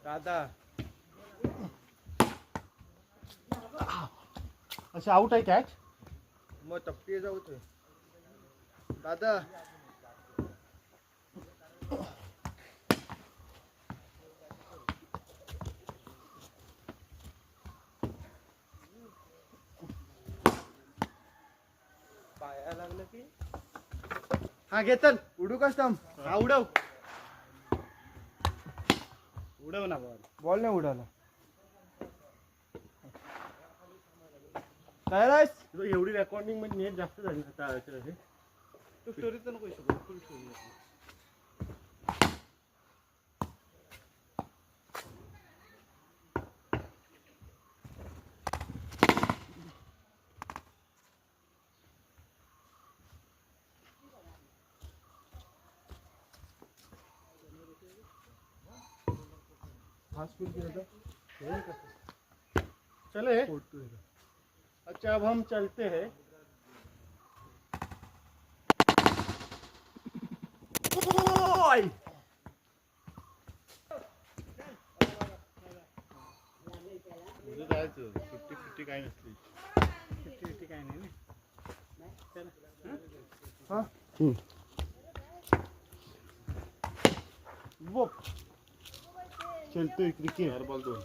दादा अच्छा आउट आहे कॅच. मग टप्पी जाऊ ते दादा. पाया लागलं की हा घे चल उडू कस्टम. हा उडव उडव ना बॉल. बॉल नाही उडाला. काय राईस एवढी रेकॉर्डिंग मध्ये नेट जास्त झाली आता. तू स्टोरीचं नको हिशोब फुल स्टोरी. चले अच्छा अब हम चलते हैं. जायचं 50-50 काय नसते. 50-50 काय नाही ना. चलतोय क्रिकेट. बॉल 2.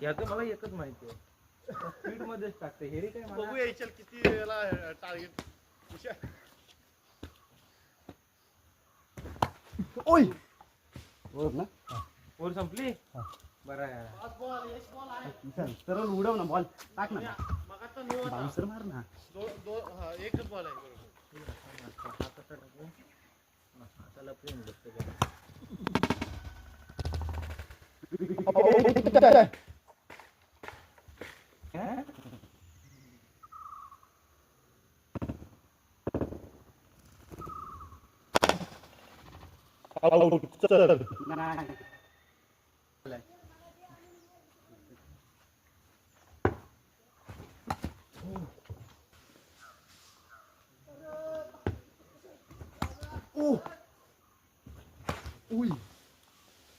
याचं मला एकच माहिती आहे स्पीड मध्येच टाकते हे रे काय मला. बघूया चल किती याला टार्गेट. ओय बरोबर ना. ओर संपली बरं आहे. सरळ उडव ना बॉल. टाक ना बाउन्सर मार ना. एकच बॉल आहे. हा कसा टाकू हाताला प्रेम बसतं.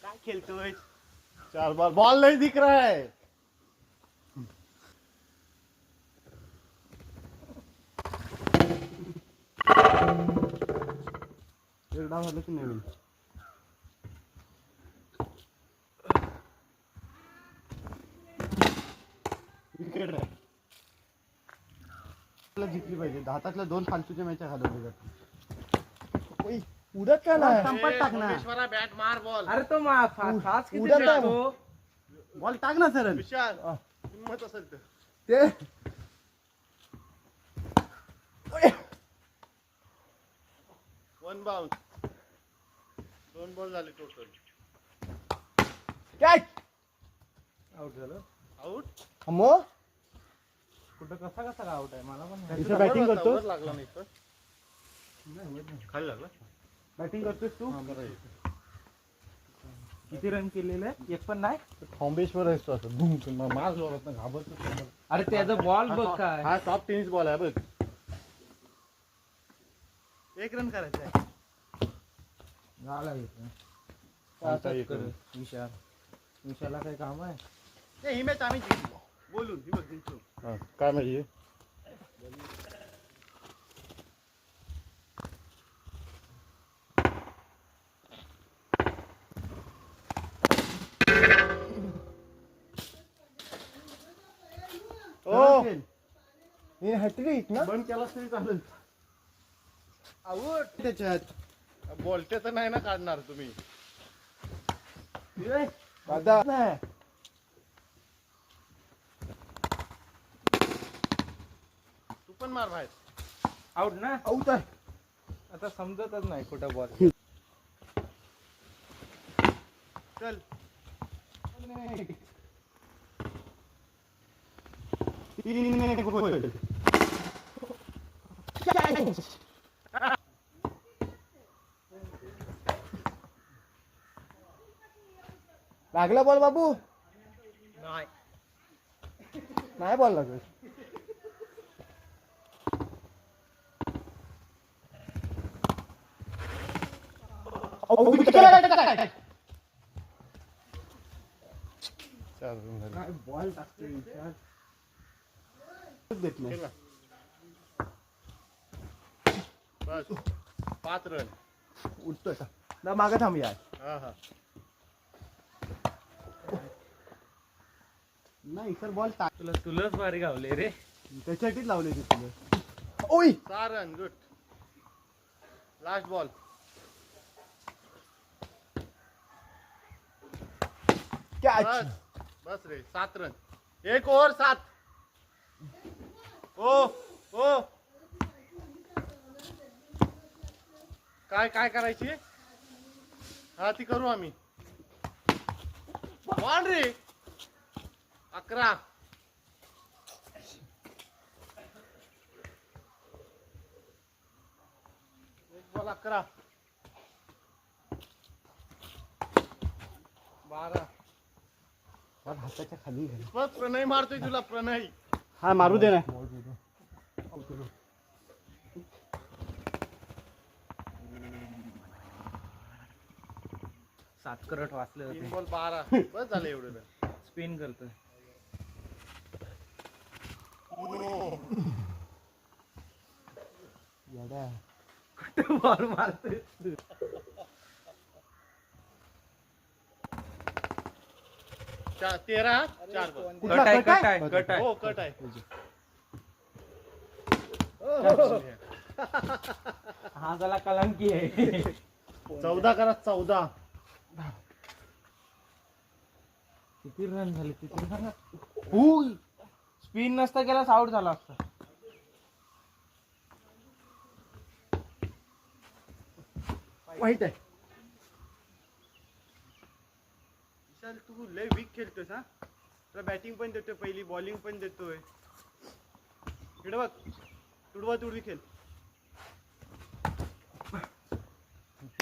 काय खेळतोय. 4 बॉल. बॉल नहीं दिख रहा है. एक डाव झालं की नाही. विकेट आहे. जिंकली पाहिजे. हातातल्या 2 फालतूच्या मॅच घालवली जातात. उडत का नाही संपत टाक ना. बॅट मार बॉल. अरे तो फास्ट किती उडत आहे. टाकतो. बॉल टाक ना सर. विशाल हिम्मत असेल तर ते 1 बाउन्स. 2 बॉल झाले टोटल. कॅच आउट झालं. आउट. मग कुठं कसा कसा आउट आहे मला पण बॅटिंग करतो. लागला नाही तर खाली लागला. बॅटिंग करतोस तू. किती रन केलेले एक पण नाही. थॉम्बेश्वर असतो असं धूम मार जोरात ना घाबरतो. अरे त्याचा बॉल बघ काय. हा टॉप टेनिस बॉल आहे बघ. 1 रन करायचा आहे. झाला विशाला काय काम आहे. ही मॅच आम्ही जिंकलो. बोलून ही बघ जिंकलो. काय म्हणजे हे हॅट्रिक ना. बंद केलास तरी चालेल. आउट त्याच्यात बोलते नाही ना काढणार तुम्ही. दादा तू पण मार बाहेर. आउट ना. आउट आहे. आता समजतच नाही कुठं बॉल. चल लागला बॉल बाबू. नाही. नाही बॉल लागत. काय बॉल टाकतोय विचार. देत नाही. बस 5 रन. उठतोय का ना मागे थांब यार. हा हा. नाही सर बॉल टाक. तुलाच भारी गावले रे. त्याच्यासाठीच लावले ते तुला. ओय 6 run. Good. Last ball. Catch. बस रे 7 रन. 1 ओव्हर 7. ओ ओ काय काय करायची? हा ती करू आम्ही. बाउंड्री 11. एक बॉल 11. 12. हाताच्या खाली घाल. बस प्रणय मारतोय तुला. प्रणय हा मारू दे ना. सातकरट वाचले 3 होते. बॉल 12. बस झालं एवढं. स्पिन करतोय. येड्या. बॉल मारतोय. 13. 4 बॉल. कुठला कट आहे, कट आहे? कट आहे, कट आहे. हो कट आहे. हा झाला कलंकी आहे. 14 करा. 14. किती रन झाले किती रन. हुय. स्पिन नसता गेला आउट झाला असता. वाईट आहे. विशाल तू लय वीक खेळतोस हा. तुला बॅटिंग पण देतोय पहिली, बॉलिंग पण देतोय. इकडे बघ. तुडवा तुडवी खेळ.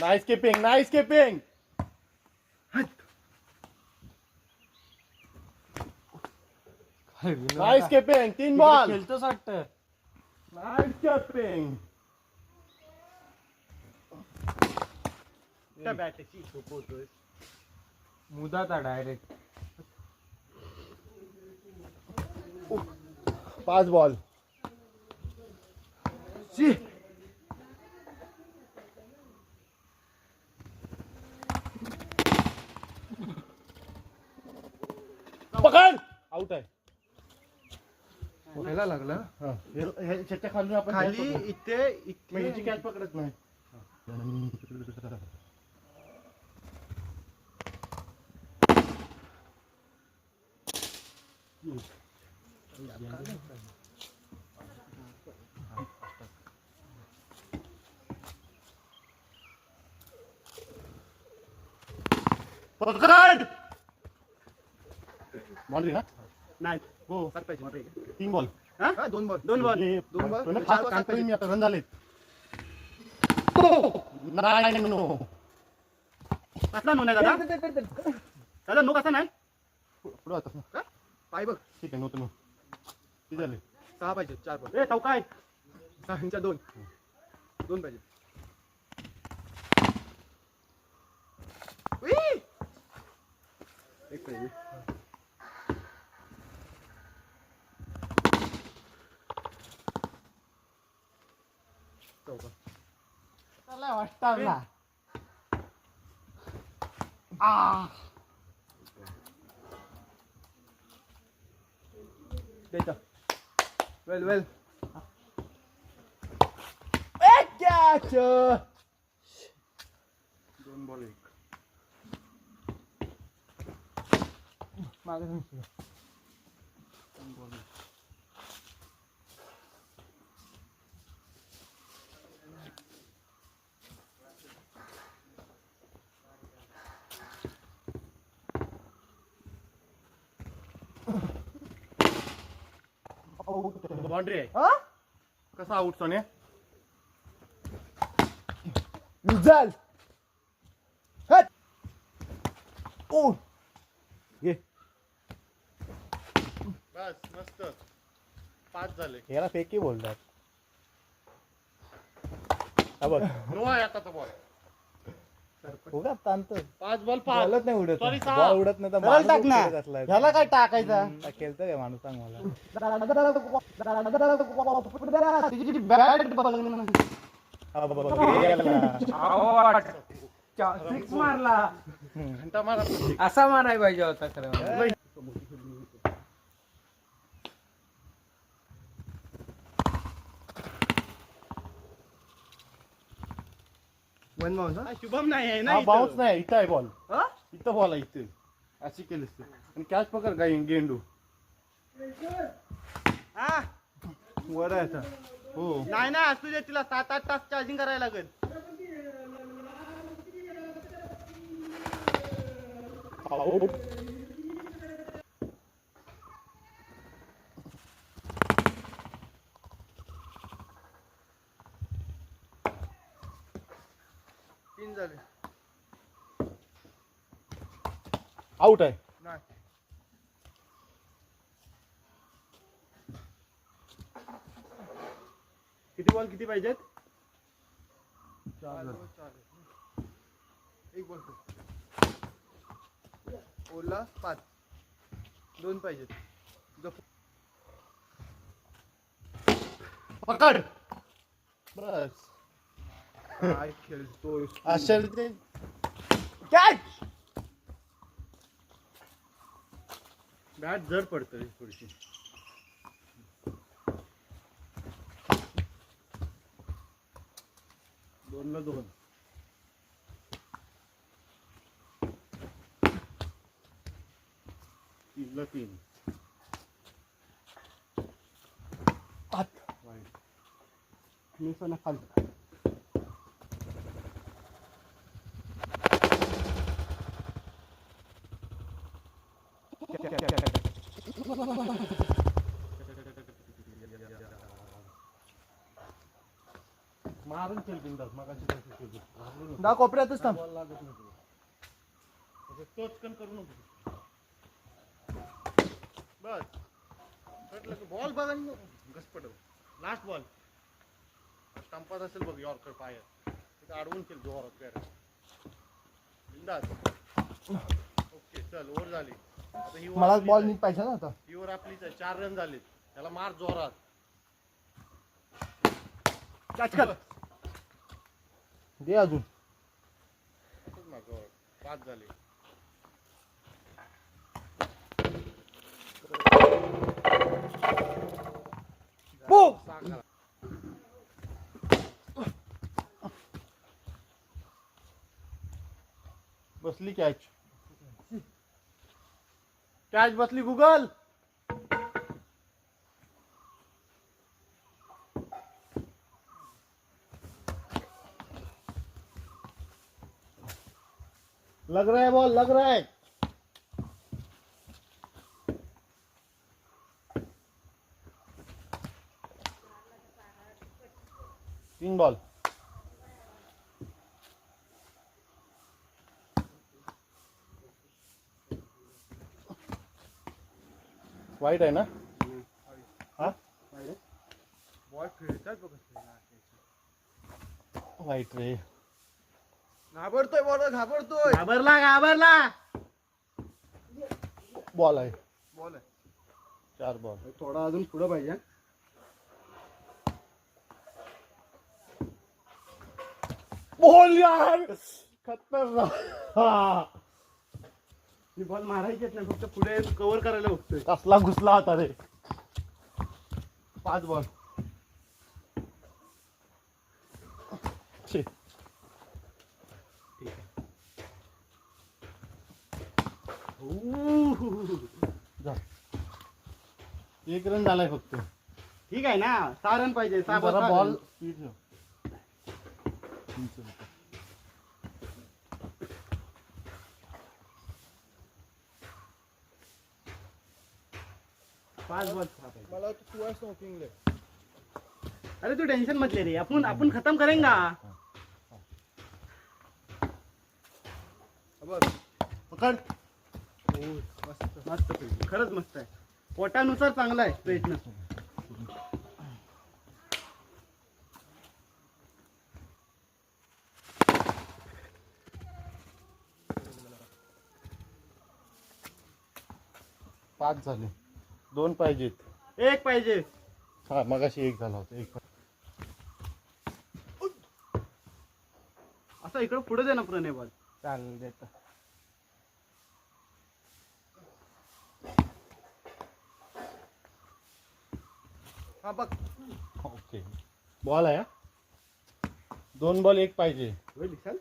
Nice keeping. Nice keeping. Nice keeping. 3 ball. खेळतोच वाटतं. Nice keeping. त्या बॅटची झोपवतोय. मुदाता डायरेक्ट. 5 बॉल. पकड. आउट आहे. खेळायला लागला. ह्याच्या खाली आपण खाली इथे ह्याची कॅच पकडत नाही. पकड. बाउंड्री ना. नाही हो. सात पाहिजे. 3 बॉल. हा 2 बॉल. 2 बॉल. 2 बॉल. काढतोय मी आता. रन झाले. नाही नो. कसला नो नाही दादा. दादा नो कसा नाही. पुढे होता का? पाय बघ. ठीक आहे. नव्हतं नो. किती झाले? 6 पाहिजे. 4 बॉल. ए चौका आहे. 6 2. 2 पाहिजे. उई. एक पाहिजे. चौका. चला वाटतं ना. देता. वेल. एक कॅच. 2 बॉल 1. मागे बाउंड्री आहे. हा कसा आउट सोने? युझल. हट. ओ. ये. बस मस्त 5 झाले. याला फेकी बोलतात. हा बघ नो आहे आता तो बॉल. उगाच ताणतोय. 5 बॉल 5. बॉलच नाही उडत. Sorry, सहा. बॉल उडत नाही तर सरळ माणूस टाक ना. उडत असलाय. ह्याला काय टाकायचं खेळतं काय माणूस सांग मला. हा बाबा सिक्स मारला. घंटा मारा. असा मारायला पाहिजे होता खरं. वन बाउन्स हा, शुभम नाही आहे ना हा इथं. बाउन्स नाही इथं आहे बॉल. हा? इथं बॉल आहे इथं. अशी केलीस तू. आणि कॅच पकड काय गेंडू. हा? वर आहे आता. हो. नाही ना असू दे तिला 7-8 तास चार्जिंग करायला लागेल. तीन झाले. आउट आहे. नाही. किती बॉल किती पाहिजेत? 4 एक बॉल ओला 5 2 पाहिजेत. पकड. बस. काय खेळतोय अशा कॅच. बॅट जड पडतोय थोडीशी. दोनला 2 3ला 3 मी पण खालतो. मारून खेळ बिंदास मगाशी तसं खेळतो. दा कोपऱ्यातच थांब. बॉल लागत नाही. टोचकन करू नको. बस कटलं की बॉल बघा घसपट. लास्ट बॉल स्टंपात असेल बघ यॉर्कर पायर तिथं अडवून खेळ जोरात पॅर बिंदास. ओके चल ओव्हर झाली. आता ही over मला आपलीच बॉल आहे. नीट पाहिजे ना आता. ही ओव्हर आपलीच आहे. 4 रन झालेत. त्याला मार जोरात. कॅच कर. दे अजून. 5 झाले. बसली कॅच. कॅच बसली गुगल. लग रहा है बॉल लग रहा है. तीन बॉल. वाईट आहे ना. हा बॉल खेळतात बघ. वाईट रे. घाबरतोय बॉल घाबरतोय. घाबरला. बॉल आहे. बॉल आहे. 4 बॉल. थोडा अजून पुढं पाहिजे. बॉल यार खतरनाक. मी बॉल मारायचेच नाही फक्त पुढे कव्हर करायला बघतोय. कसला घुसला होता रे. 5 बॉल. छे. जा. 1 रन झालाय फक्त. ठीक आहे ना 6 रन पाहिजे. 6 जरा बॉल बॉल स्पीड ठेव. 5 बॉल. मला तू आहेस स्मोकिंग ले. अरे तू टेंशन मत ले रे. आपण खत्म करेंगा. पकड. मस्त मस्त खरंच मस्त आहे. पोटानुसार चांगला आहे प्रयत्न. पाच झाले. 2 पाहिजेत. एक पाहिजे. हा मगाशी 1 झाला होता. 1 असं इकडं पुढे दे ना प्रणय बॉल. चालेल देतो. हा बघ. ओके. बॉल आहे. 2 बॉल 1 पाहिजे. होईल विशाल.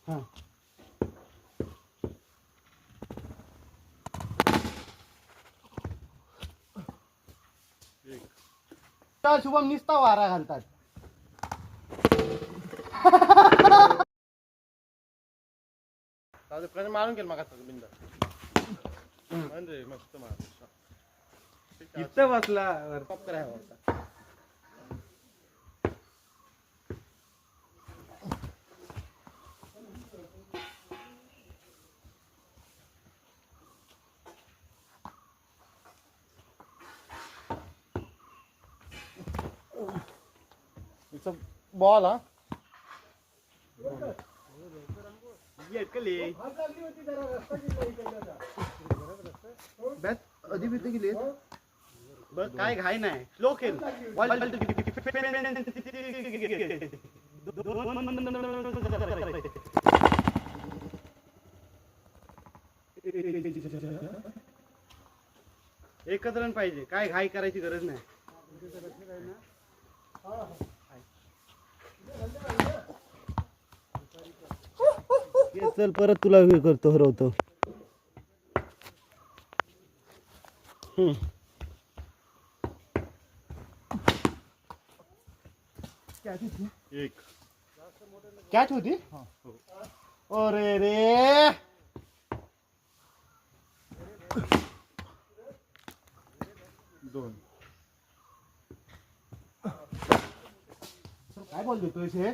हा. त्या शुभम निस्ता वारा घालतात. प्रणय मारून गेल मग बिंदा. म्हणजे मस्त मार. इथं बसला वर्कआउट करायला होता. बॉल. हा बॅट अधिक गेली. बस काय घाई नाही. स्लो खेळ. एकच रन पाहिजे. काय घाई करायची गरज नाही. चल परत तुला हे करतो हरवतो. एक कॅच होती. अरे रे 2. काय बोल देतोय हे.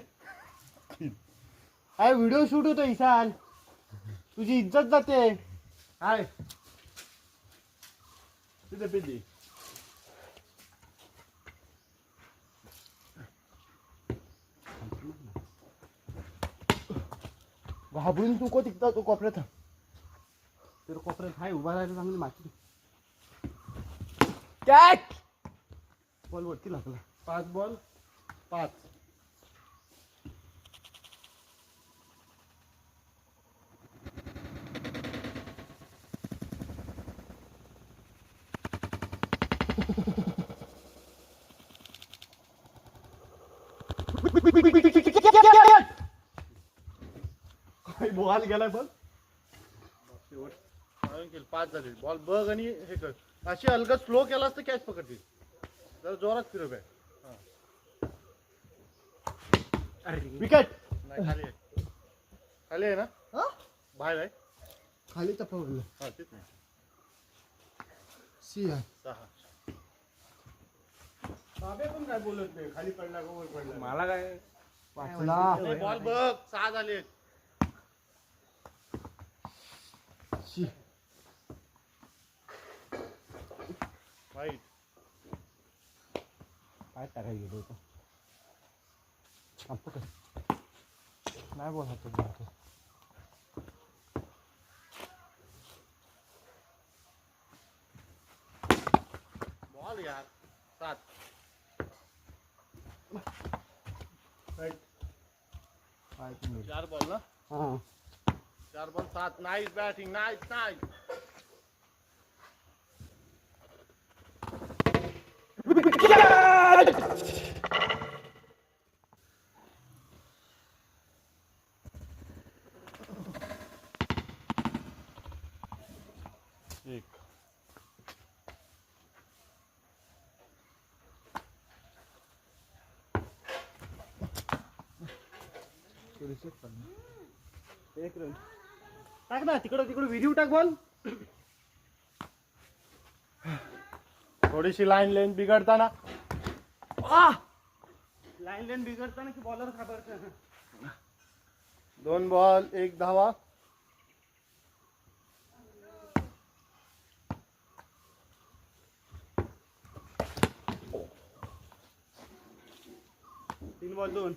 काय व्हिडिओ शूट होतो इशान. तुझी इज्जत जाते. काय तिथे पिल्ली. घाबरून तू को तिकता तो कोपऱ्यात. तर कोपऱ्यात हाय उभा राहायला चांगली माती. कॅच. बॉल वरती लागला. 5 बॉल 5. बॉल गेलाय बॉल. शेवट 5 झाले. बॉल बघ आणि हे कर. अशी अलगद स्लो केलास तर कॅच पकडतील. जरा जोरात फिरव बॅट. विकेट. नाही खाली आहे. खाली आहे ना. बाहेर आहे. खाली चपवलं. हा तेच नाही. सी आहे. 6. बाबे पण काय बोलत नाही. खाली पडला का वर पडला. मला काय वाचला. बॉल बघ. 6 झाले. शी. वाईट. काय करायला गेलो होतो. नाही बोलत. बॉल यार. 7. राईट. 4 बॉल ना. हां 4 ball 7. Nice batting. Nice nice. एक. एक रन. टाक ना तिकडं. विहिरीव टाक बॉल. थोडीशी लाईन लेन बिघडताना लाईन लेन बिघडताना की बॉलर घाबरतं. 2 बॉल 1 धावा. तीन बॉल 2.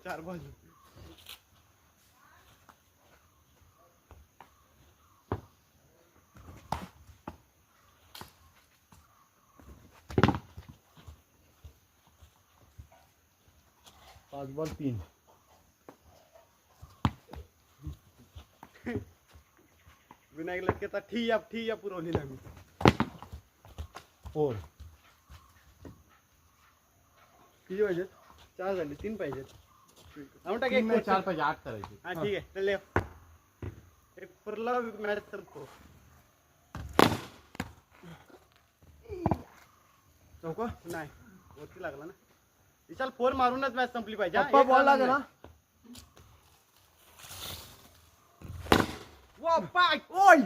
चार बॉल. पाच बॉल 3. विनायक लटकेचा ठी या पुरवलेला मी. 4. किती पाहिजेत? 4 झाले. 3 पाहिजेत. आम्ही टाक 3 नाही, एक 4 पाहिजे 8 करायचे. हा ठीक आहे. चल एक पुरला मॅच तर चौका नाही वरती लागला ना. विशाल 4 मारूनच मॅच संपली पाहिजे. पप्पा बॉल लागेल ना. वा पाय ओय